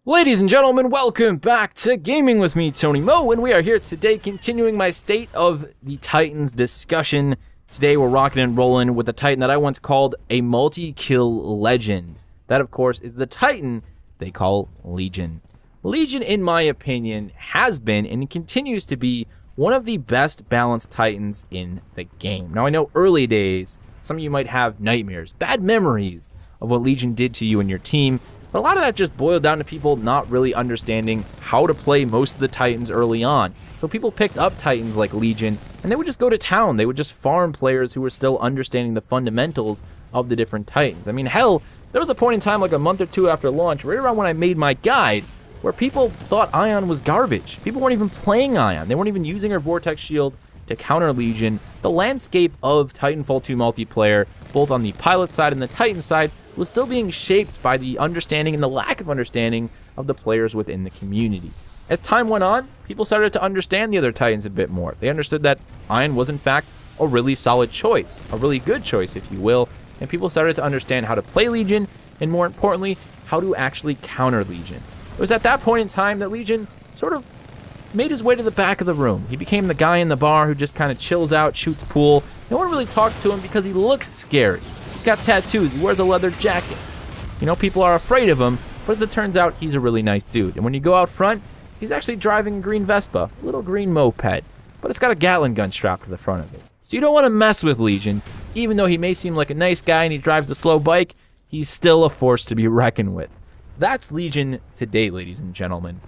Ladies and gentlemen, welcome back to Gaming with me, Tony Mo, and we are here today continuing my State of the Titans discussion. Today we're rocking and rolling with the Titan that I once called a multi-kill legend. That, of course, is the Titan they call Legion. Legion, in my opinion, has been and continues to be one of the best balanced Titans in the game. Now, I know early days, some of you might have nightmares, bad memories of what Legion did to you and your team. But a lot of that just boiled down to people not really understanding how to play most of the Titans early on. So people picked up Titans like Legion, and they would just go to town. They would just farm players who were still understanding the fundamentals of the different Titans. I mean, hell, there was a point in time like a month or two after launch, right around when I made my guide, where people thought Ion was garbage. People weren't even playing Ion. They weren't even using her Vortex Shield to counter Legion. The landscape of Titanfall 2 multiplayer, both on the pilot side and the Titan side, was still being shaped by the understanding and the lack of understanding of the players within the community. As time went on, people started to understand the other Titans a bit more. They understood that Ion was in fact a really solid choice, a really good choice if you will, and people started to understand how to play Legion, and more importantly, how to actually counter Legion. It was at that point in time that Legion sort of made his way to the back of the room. He became the guy in the bar who just kind of chills out, shoots pool. No one really talks to him because he looks scary. He's got tattoos, he wears a leather jacket. You know, people are afraid of him, but as it turns out, he's a really nice dude. And when you go out front, he's actually driving a green Vespa, a little green moped, but it's got a Gatling gun strapped to the front of it. So you don't want to mess with Legion. Even though he may seem like a nice guy and he drives a slow bike, he's still a force to be reckoned with. That's Legion today, ladies and gentlemen.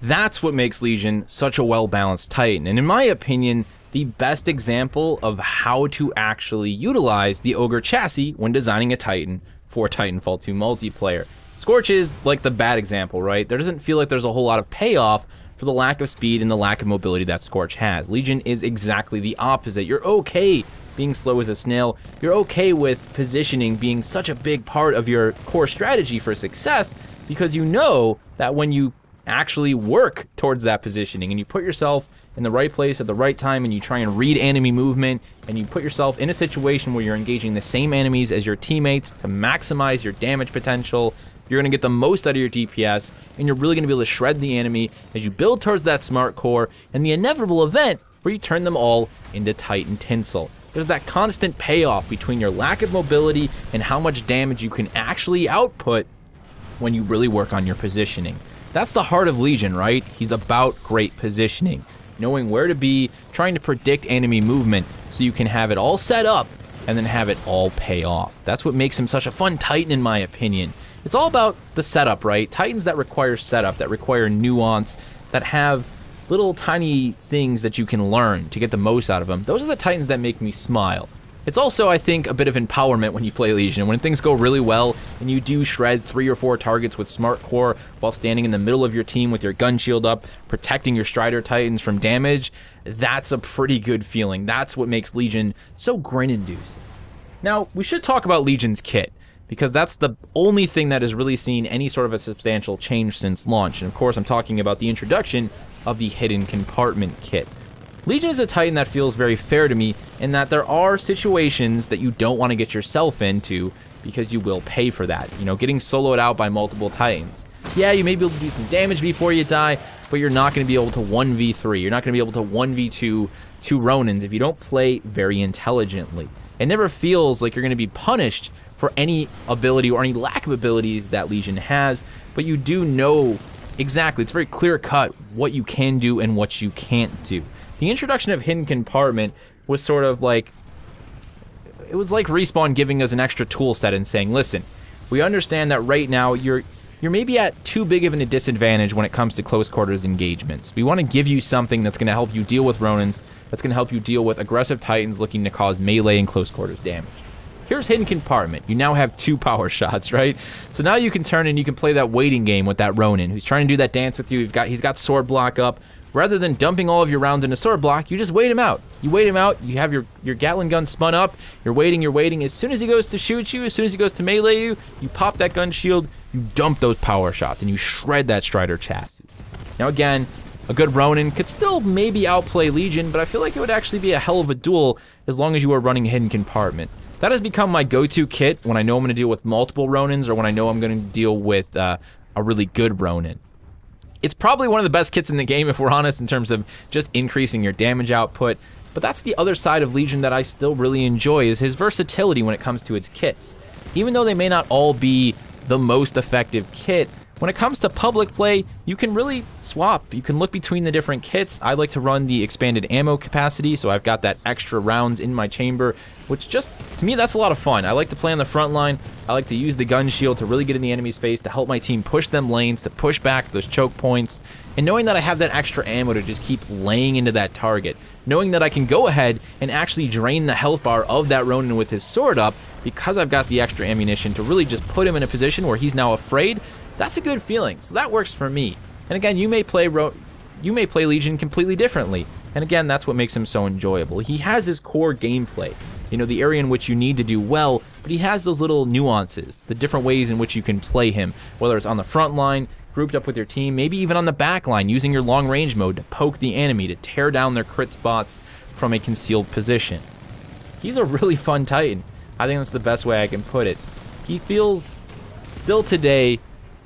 That's what makes Legion such a well-balanced Titan, and in my opinion, the best example of how to actually utilize the Ogre chassis when designing a Titan for Titanfall 2 multiplayer. Scorch is like the bad example, right? There doesn't feel like there's a whole lot of payoff for the lack of speed and the lack of mobility that Scorch has. Legion is exactly the opposite. You're okay being slow as a snail. You're okay with positioning being such a big part of your core strategy for success, because you know that when you actually work towards that positioning and you put yourself in the right place at the right time and you try and read enemy movement and you put yourself in a situation where you're engaging the same enemies as your teammates to maximize your damage potential, you're going to get the most out of your DPS, and you're really going to be able to shred the enemy as you build towards that smart core and the inevitable event where you turn them all into Titan tinsel. There's that constant payoff between your lack of mobility and how much damage you can actually output when you really work on your positioning. That's the heart of Legion, right? He's about great positioning, knowing where to be, trying to predict enemy movement so you can have it all set up and then have it all pay off. That's what makes him such a fun Titan, in my opinion. It's all about the setup, right? Titans that require setup, that require nuance, that have little tiny things that you can learn to get the most out of them. Those are the Titans that make me smile. It's also, I think, a bit of empowerment when you play Legion. When things go really well and you do shred 3 or 4 targets with Smart Core while standing in the middle of your team with your gun shield up, protecting your Strider Titans from damage, that's a pretty good feeling. That's what makes Legion so grin-inducing. Now, we should talk about Legion's kit, because that's the only thing that has really seen any sort of a substantial change since launch. And of course, I'm talking about the introduction of the Hidden Compartment kit. Legion is a Titan that feels very fair to me in that there are situations that you don't want to get yourself into because you will pay for that. You know, getting soloed out by multiple Titans. Yeah, you may be able to do some damage before you die, but you're not going to be able to 1v3. You're not going to be able to 1v2 two Ronins if you don't play very intelligently. It never feels like you're going to be punished for any ability or any lack of abilities that Legion has, but you do know exactly, it's very clear-cut what you can do and what you can't do. The introduction of Hidden Compartment was sort of like, it was like Respawn giving us an extra tool set and saying, listen, we understand that right now you're maybe at too big of a disadvantage when it comes to close quarters engagements. We want to give you something that's going to help you deal with Ronins, that's going to help you deal with aggressive Titans looking to cause melee and close quarters damage. Here's Hidden Compartment. You now have 2 power shots, right? So now you can turn and you can play that waiting game with that Ronin who's trying to do that dance with you. He's got sword block up. Rather than dumping all of your rounds into sword block, you just wait him out. You wait him out, you have your Gatling gun spun up, you're waiting. As soon as he goes to shoot you, as soon as he goes to melee you, you pop that gun shield, you dump those power shots, and you shred that Strider chassis. Now again, A good Ronin could still maybe outplay Legion, but I feel like it would actually be a hell of a duel as long as you are running Hidden Compartment. That has become my go-to kit when I know I'm going to deal with multiple Ronins or when I know I'm going to deal with a really good Ronin. It's probably one of the best kits in the game, if we're honest, in terms of just increasing your damage output. But that's the other side of Legion that I still really enjoy, is his versatility when it comes to its kits. Even though they may not all be the most effective kit, when it comes to public play, you can really swap. You can look between the different kits. I like to run the expanded ammo capacity, so I've got that extra rounds in my chamber, which just, to me, that's a lot of fun. I like to play on the front line. I like to use the gun shield to really get in the enemy's face, to help my team push them lanes, to push back those choke points, and knowing that I have that extra ammo to just keep laying into that target. Knowing that I can go ahead and actually drain the health bar of that Ronin with his sword up, because I've got the extra ammunition to really just put him in a position where he's now afraid. That's a good feeling, so that works for me. And again, you may play Legion completely differently, and again, that's what makes him so enjoyable. He has his core gameplay, you know, the area in which you need to do well, but he has those little nuances, the different ways in which you can play him, whether it's on the front line, grouped up with your team, maybe even on the back line, using your long range mode to poke the enemy, to tear down their crit spots from a concealed position. He's a really fun Titan. I think that's the best way I can put it. He feels, still today,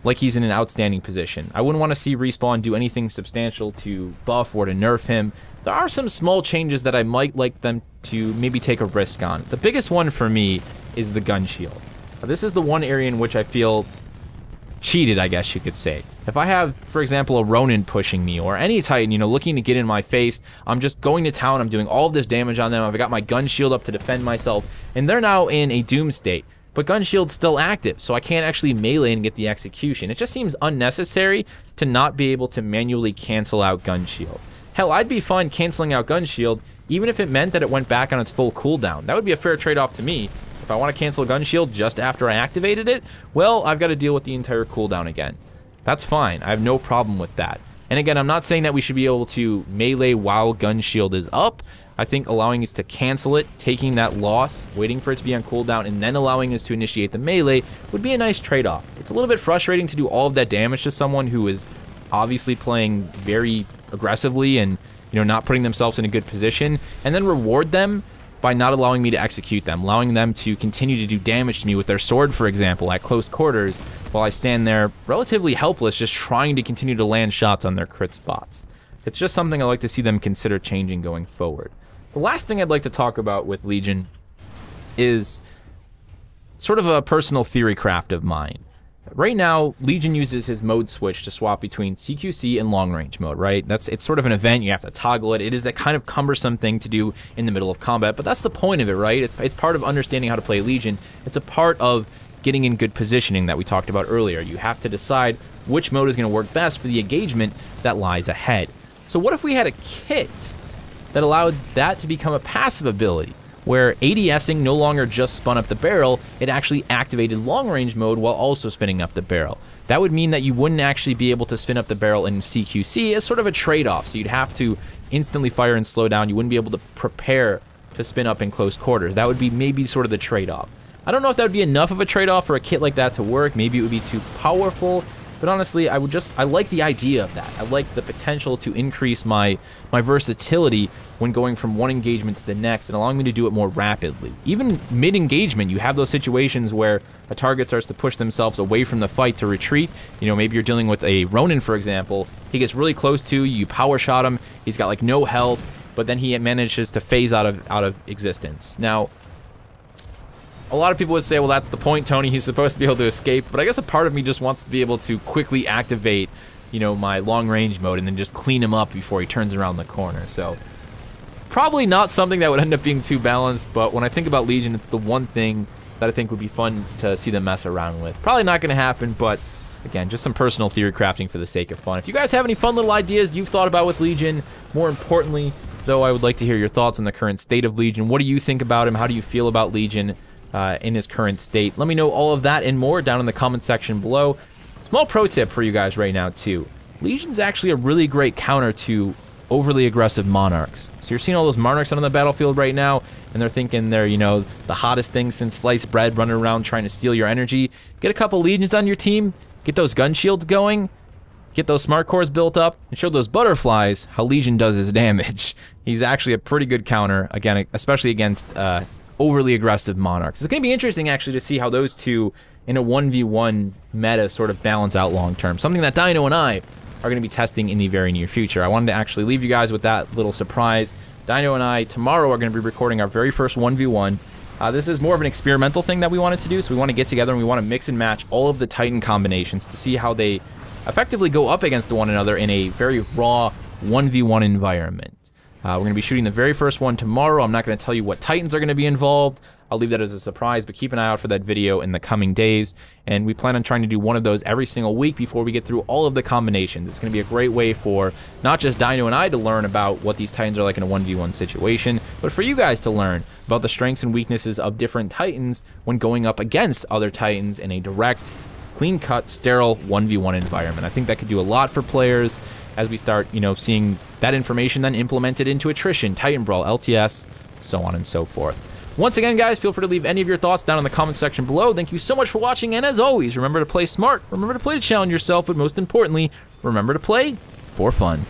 like he's in an outstanding position. I wouldn't want to see Respawn do anything substantial to buff or to nerf him. There are some small changes that I might like them to maybe take a risk on. The biggest one for me is the gun shield. This is the one area in which I feel cheated, I guess you could say. If I have, for example, a Ronin pushing me, or any Titan, you know, looking to get in my face, I'm just going to town, I'm doing all of this damage on them, I've got my gun shield up to defend myself, and they're now in a doom state. But gun shield's still active, so I can't actually melee and get the execution. It just seems unnecessary to not be able to manually cancel out gun shield. Hell, I'd be fine canceling out gun shield, even if it meant that it went back on its full cooldown. That would be a fair trade-off to me. If I want to cancel gun shield just after I activated it, well, I've got to deal with the entire cooldown again. That's fine. I have no problem with that. And again, I'm not saying that we should be able to melee while gun shield is up. I think allowing us to cancel it, taking that loss, waiting for it to be on cooldown, and then allowing us to initiate the melee would be a nice trade-off. It's a little bit frustrating to do all of that damage to someone who is obviously playing very aggressively and, you know, not putting themselves in a good position, and then reward them by not allowing me to execute them, allowing them to continue to do damage to me with their sword, for example, at close quarters, while I stand there relatively helpless, just trying to continue to land shots on their crit spots. It's just something I like to see them consider changing going forward. The last thing I'd like to talk about with Legion is sort of a personal theory craft of mine. Right now, Legion uses his mode switch to swap between CQC and long range mode, right? It's sort of an event, you have to toggle it. It is that kind of cumbersome thing to do in the middle of combat, but that's the point of it, right? It's part of understanding how to play Legion. It's a part of getting in good positioning that we talked about earlier. You have to decide which mode is going to work best for the engagement that lies ahead. So what if we had a kit that allowed that to become a passive ability, where ADSing no longer just spun up the barrel, it actually activated long range mode while also spinning up the barrel. That would mean that you wouldn't actually be able to spin up the barrel in CQC as sort of a trade-off, so you'd have to instantly fire and slow down. You wouldn't be able to prepare to spin up in close quarters. That would be maybe sort of the trade-off. I don't know if that would be enough of a trade-off for a kit like that to work. Maybe it would be too powerful. But honestly, I like the idea of that. I like the potential to increase my versatility when going from one engagement to the next and allowing me to do it more rapidly. Even mid-engagement, you have those situations where a target starts to push themselves away from the fight to retreat. You know, maybe you're dealing with a Ronin, for example. He gets really close to you, you power shot him, he's got like no health, but then he manages to phase out of existence. Now, a lot of people would say, well, that's the point, Tony. He's supposed to be able to escape. But I guess a part of me just wants to be able to quickly activate, you know, my long range mode and then just clean him up before he turns around the corner. So probably not something that would end up being too balanced. But when I think about Legion, it's the one thing that I think would be fun to see them mess around with. Probably not going to happen, but again, just some personal theory crafting for the sake of fun. If you guys have any fun little ideas you've thought about with Legion, more importantly, though, I would like to hear your thoughts on the current state of Legion. What do you think about him? How do you feel about Legion in his current state? Let me know all of that and more down in the comment section below. Small pro tip for you guys right now too. Legion's actually a really great counter to overly aggressive Monarchs. So you're seeing all those Monarchs on the battlefield right now, and they're thinking they're, you know, the hottest thing since sliced bread, running around trying to steal your energy. Get a couple Legions on your team, get those gun shields going, get those smart cores built up, and show those butterflies how Legion does his damage. He's actually a pretty good counter, again, especially against overly aggressive Monarchs. It's going to be interesting, actually, to see how those two in a 1v1 meta sort of balance out long term. Something that Dino and I are going to be testing in the very near future. I wanted to actually leave you guys with that little surprise. Dino and I tomorrow are going to be recording our very first 1v1. This is more of an experimental thing that we wanted to do, so we want to get together and we want to mix and match all of the Titan combinations to see how they effectively go up against one another in a very raw 1v1 environment. We're going to be shooting the very first one tomorrow. I'm not going to tell you what Titans are going to be involved. I'll leave that as a surprise, but keep an eye out for that video in the coming days. And we plan on trying to do one of those every single week before we get through all of the combinations. It's going to be a great way for not just Dino and I to learn about what these Titans are like in a 1v1 situation, but for you guys to learn about the strengths and weaknesses of different Titans when going up against other Titans in a direct, clean-cut, sterile 1v1 environment. I think that could do a lot for players as we start, seeing that information then implemented into attrition, Titan Brawl, LTS, so on and so forth. Once again, guys, feel free to leave any of your thoughts down in the comment section below. Thank you so much for watching, and as always, remember to play smart, remember to play to challenge yourself, but most importantly, remember to play for fun.